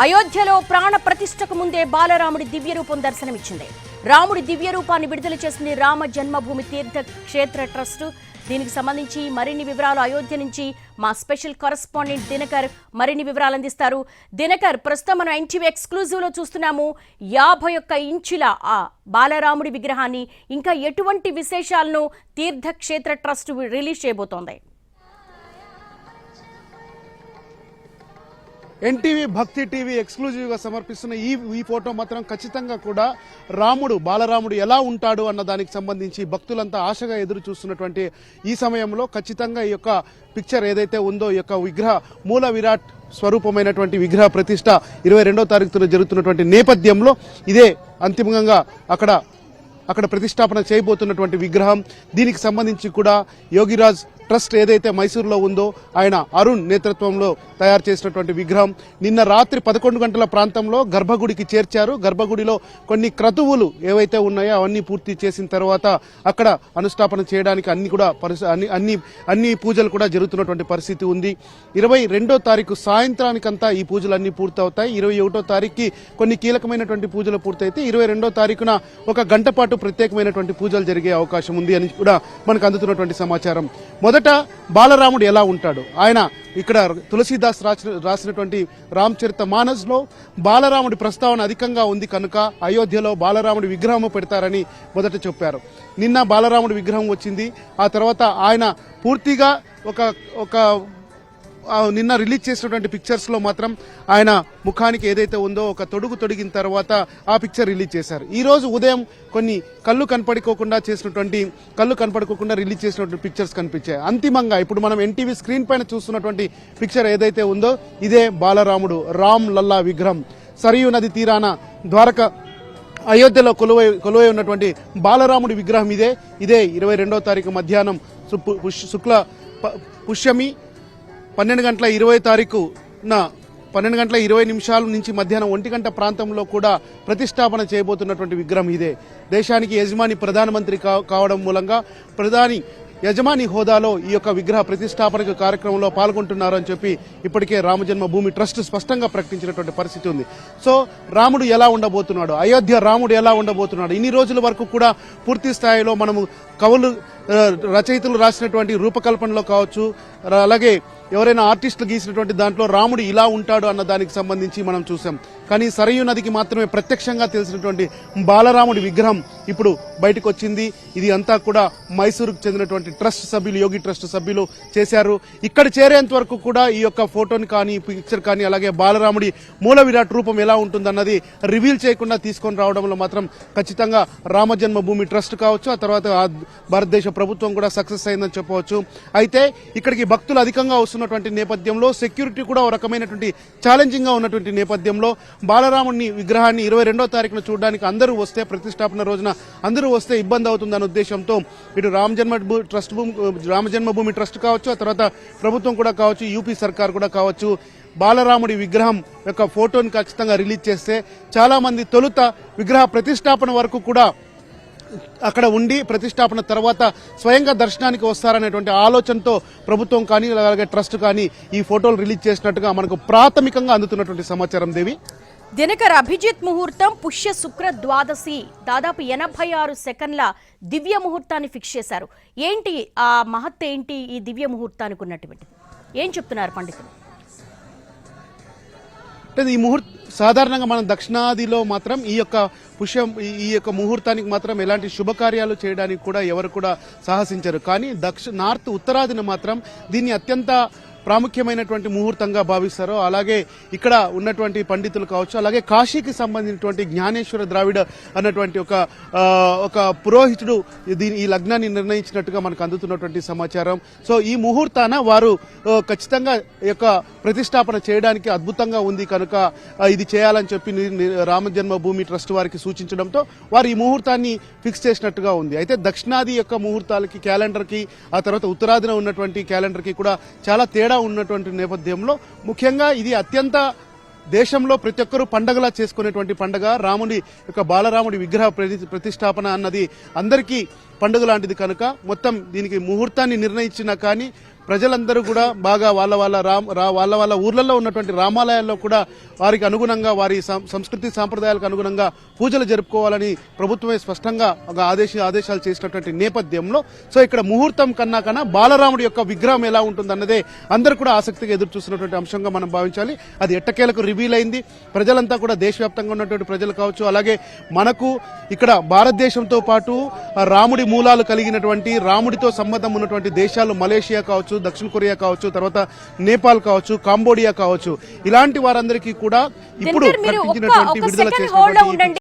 అయోధ్యలో ప్రాణ ప్రతిష్టకు ముందే బాలరాముడి దివ్య రూపం దర్శనమిచ్చింది. రాముడి దివ్య రూపాన్ని విడుదల చేసింది రామ జన్మభూమి తీర్థ క్షేత్ర ట్రస్ట్. దీనికి సంబంధించి మరిన్ని వివరాలు అయోధ్య నుంచి మా స్పెషల్ కరెస్పాండెంట్ దినకర్ మరిన్ని వివరాలు అందిస్తారు. దినకర్, ప్రస్తుతం మనం ఎన్టీవీ ఎక్స్క్లూజివ్ లో చూస్తున్నాము 51 ఇంచుల ఆ బాలరాముడి విగ్రహాన్ని. ఇంకా ఎటువంటి విశేషాలను తీర్థక్షేత్ర ట్రస్ట్ రిలీజ్ చేయబోతోంది? ఎన్టీవీ భక్తి టీవీ ఎక్స్క్లూజివ్ గా సమర్పిస్తున్న ఈ ఫోటో మాత్రం ఖచ్చితంగా కూడా బాలరాముడు ఎలా ఉంటాడు అన్న దానికి సంబంధించి భక్తులంతా ఆశగా ఎదురు చూస్తున్నటువంటి ఈ సమయంలో ఖచ్చితంగా ఈ యొక్క పిక్చర్ ఏదైతే ఉందో ఈ యొక్క విగ్రహ మూల విరాట్ స్వరూపమైనటువంటి విగ్రహ ప్రతిష్ట 22వ తారీఖున జరుగుతున్నటువంటి నేపథ్యంలో ఇదే అంతిమంగా అక్కడ ప్రతిష్టాపన చేయబోతున్నటువంటి విగ్రహం. దీనికి సంబంధించి కూడా యోగిరాజ్ ట్రస్ట్ ఏదైతే మైసూరులో ఉందో ఆయన అరుణ్ నేతృత్వంలో తయారు చేసినటువంటి విగ్రహం నిన్న రాత్రి 11 గంటల ప్రాంతంలో గర్భగుడికి చేర్చారు. గర్భగుడిలో కొన్ని క్రతువులు ఏవైతే ఉన్నాయో అవన్నీ పూర్తి చేసిన తర్వాత అక్కడ అనుష్ఠాపన చేయడానికి అన్ని పూజలు కూడా జరుగుతున్నటువంటి పరిస్థితి ఉంది. 22వ తారీఖు సాయంత్రానికంతా ఈ పూజలన్నీ పూర్తవుతాయి. 21వ తారీఖుకి కొన్ని కీలకమైనటువంటి పూజలు పూర్తయితే 22వ తారీఖున 1 గంట పాటు ప్రత్యేకమైనటువంటి పూజలు జరిగే అవకాశం ఉంది అని కూడా మనకు అందుతున్నటువంటి సమాచారం. మొదట బాలరాముడు ఎలా ఉంటాడు? ఆయన ఇక్కడ తులసీదాస్ రాసినటువంటి రామచరిత మానస్ లో బాలరాముడి ప్రస్తావన అధికంగా ఉంది కనుక అయోధ్యలో బాలరాముడి విగ్రహం పెడతారని మొదట చెప్పారు. నిన్న బాలరాముడి విగ్రహం వచ్చింది. ఆ తర్వాత ఆయన పూర్తిగా నిన్న రిలీజ్ చేసినటువంటి పిక్చర్స్ లో మాత్రం ఆయన ముఖానికి ఏదైతే ఉందో ఒక తొడిగిన తర్వాత ఆ పిక్చర్ రిలీజ్ చేశారు. ఈ రోజు ఉదయం కొన్ని కళ్ళు కనపడుకోకుండా రిలీజ్ చేసినటువంటి పిక్చర్స్ కనిపించాయి. అంతిమంగా ఇప్పుడు మనం ఎన్టీవీ స్క్రీన్ పైన చూస్తున్నటువంటి పిక్చర్ ఏదైతే ఉందో ఇదే బాలరాముడు రామ్ లల్లా విగ్రహం. సరియు నది తీరాన ద్వారక అయోధ్యలో కొలువై ఉన్నటువంటి బాలరాముడి విగ్రహం ఇదే 22వ తారీఖు మధ్యాహ్నం శుక్ల పుష్యమి 12 గంటల 20 తారీఖున 12 గంటల 20 నిమిషాల నుంచి మధ్యాహ్నం 1 గంట ప్రాంతంలో కూడా ప్రతిష్టాపన చేయబోతున్నటువంటి విగ్రహం ఇదే. దేశానికి యజమాని ప్రధానమంత్రి కావడం మూలంగా ప్రధాని యజమాని హోదాలో ఈ యొక్క విగ్రహ ప్రతిష్టాపన కార్యక్రమంలో పాల్గొంటున్నారు అని చెప్పి ఇప్పటికే రామజన్మభూమి ట్రస్ట్ స్పష్టంగా ప్రకటించినటువంటి పరిస్థితి ఉంది. సో రాముడు ఎలా ఉండబోతున్నాడు, అయోధ్య రాముడు ఎలా ఉండబోతున్నాడు, ఇన్ని రోజుల వరకు కూడా పూర్తి స్థాయిలో మనము కవులు రచయితలు రాసినటువంటి రూపకల్పనలో కావచ్చు, అలాగే ఎవరైనా ఆర్టిస్టులు గీసినటువంటి దాంట్లో రాముడు ఇలా ఉంటాడు అన్న దానికి సంబంధించి మనం చూసాం. కానీ సరయూ నదికి మాత్రమే ప్రత్యక్షంగా తెలిసినటువంటి బాలరాముడి విగ్రహం ఇప్పుడు బయటకు వచ్చింది. ఇది అంతా కూడా మైసూరుకు చెందినటువంటి ట్రస్ట్ సభ్యులు, యోగి ట్రస్ట్ సభ్యులు చేశారు. ఇక్కడ చేరేంత వరకు కూడా ఈ యొక్క ఫోటోని కానీ పిక్చర్ కానీ అలాగే బాలరాముడి మూల విరాట్ రూపం ఎలా ఉంటుందన్నది రివీల్ చేయకుండా తీసుకొని రావడంలో మాత్రం ఖచ్చితంగా రామజన్మభూమి ట్రస్ట్ కావచ్చు, ఆ తర్వాత భారతదేశ ప్రభుత్వం కూడా సక్సెస్ అయిందని చెప్పవచ్చు. అయితే ఇక్కడికి భక్తులు అధికంగా వస్తున్నటువంటి నేపథ్యంలో సెక్యూరిటీ కూడా ఒక రకమైనటువంటి ఛాలెంజింగ్ గా ఉన్నటువంటి నేపథ్యంలో బాలరాముడిని విగ్రహాన్ని 22వ తారీఖున చూడడానికి అందరూ వస్తే, ప్రతిష్టాపన రోజున అందరూ వస్తే ఇబ్బంది అవుతుందన్న ఉద్దేశంతో ఇటు రామజన్మభూమి ట్రస్ట్ కావచ్చు, ఆ తర్వాత ప్రభుత్వం కూడా కావచ్చు, యూపీ సర్కార్ కూడా కావచ్చు, బాలరాముడి విగ్రహం యొక్క ఫోటోని ఖచ్చితంగా రిలీజ్ చేస్తే చాలా మంది తొలుత విగ్రహ ప్రతిష్టాపన వరకు కూడా అక్కడ ఉండి ప్రతిష్టాపన తర్వాత స్వయంగా దర్శనానికి వస్తారనేటువంటి ఆలోచనతో ప్రభుత్వం కానీ అలాగే ట్రస్ట్ కానీ ఈ ఫోటోలు రిలీజ్ చేసినట్టుగా మనకు ప్రాథమికంగా అందుతున్నటువంటి సమాచారం. దేవి, దినకర్, అభిజిత్ ముహూర్తం పుష్య శుక్ర ద్వాదశి దాదాపు 86 సెకండ్ల దివ్య ముహూర్తాన్ని ఫిక్స్ చేశారు. ఏంటి ఆ మహత్, ఏంటి ఈ దివ్య ముహూర్తానికి ఉన్నటువంటిది, ఏం చెప్తున్నారు పండితులు? ఈ సాధారణంగా మనం దక్షిణాదిలో మాత్రం ఈ యొక్క ముహూర్తానికి మాత్రం ఎలాంటి శుభకార్యాలు చేయడానికి కూడా ఎవరు కూడా సాహసించరు. కానీ నార్త్ ఉత్తరాదిన మాత్రం దీన్ని అత్యంత ప్రాముఖ్యమైనటువంటి ముహూర్తంగా భావిస్తారు. అలాగే ఇక్కడ ఉన్నటువంటి పండితులు కావచ్చు, అలాగే కాశీకి సంబంధించినటువంటి జ్ఞానేశ్వర ద్రావిడ అన్నటువంటి ఒక పురోహితుడు ఈ లగ్నాన్ని నిర్ణయించినట్టుగా మనకు అందుతున్నటువంటి సమాచారం. సో ఈ ముహూర్తాన వారు ఖచ్చితంగా ఈ యొక్క ప్రతిష్టాపన చేయడానికి అద్భుతంగా ఉంది కనుక ఇది చేయాలని చెప్పి రామజన్మభూమి ట్రస్ట్ వారికి సూచించడంతో వారు ఈ ముహూర్తాన్ని ఫిక్స్ చేసినట్టుగా ఉంది. అయితే దక్షిణాది యొక్క ముహూర్తాలకి క్యాలెండర్కి, ఆ తర్వాత ఉత్తరాదిన ఉన్నటువంటి క్యాలెండర్కి కూడా చాలా తేడా ఉన్నటువంటి నేపథ్యంలో ముఖ్యంగా ఇది అత్యంత దేశంలో ప్రతి ఒక్కరూ పండగలా చేసుకునేటువంటి పండగ. రాముడి యొక్క బాలరాముడి విగ్రహ ప్రతిష్టాపన అన్నది అందరికీ పండుగ లాంటిది కనుక మొత్తం దీనికి ముహూర్తాన్ని నిర్ణయించినా కానీ ప్రజలందరూ కూడా బాగా వాళ్ళ ఊర్లలో ఉన్నటువంటి రామాలయాల్లో కూడా వారికి అనుగుణంగా వారి సంస్కృతి సాంప్రదాయాలకు అనుగుణంగా పూజలు జరుపుకోవాలని ప్రభుత్వమే స్పష్టంగా ఒక ఆదేశాలు చేసినటువంటి నేపథ్యంలో సో ఇక్కడ ముహూర్తం కన్నా బాలరాముడి యొక్క విగ్రహం ఎలా ఉంటుందన్నదే అందరూ కూడా ఆసక్తిగా ఎదురు చూస్తున్నటువంటి అంశంగా మనం భావించాలి. అది ఎట్టకేలకు రివీల్ అయింది. ప్రజలంతా కూడా దేశవ్యాప్తంగా ఉన్నటువంటి ప్రజలు కావచ్చు, అలాగే మనకు ఇక్కడ భారతదేశంతో పాటు రాముడి మూలాలు కలిగినటువంటి రాముడితో సంబంధం ఉన్నటువంటి దేశాలు మలేషియా కావచ్చు, దక్షిణ కొరియా కావచ్చు, తర్వాత నేపాల్ కావచ్చు, కాంబోడియా కావచ్చు, ఇలాంటి వారందరికీ కూడా ఇప్పుడు మీరు ప్రకటించినటువంటి ఒక విడుదల సెకండ్ హోల్డ్ లో చేసినటువంటి ఉండండి.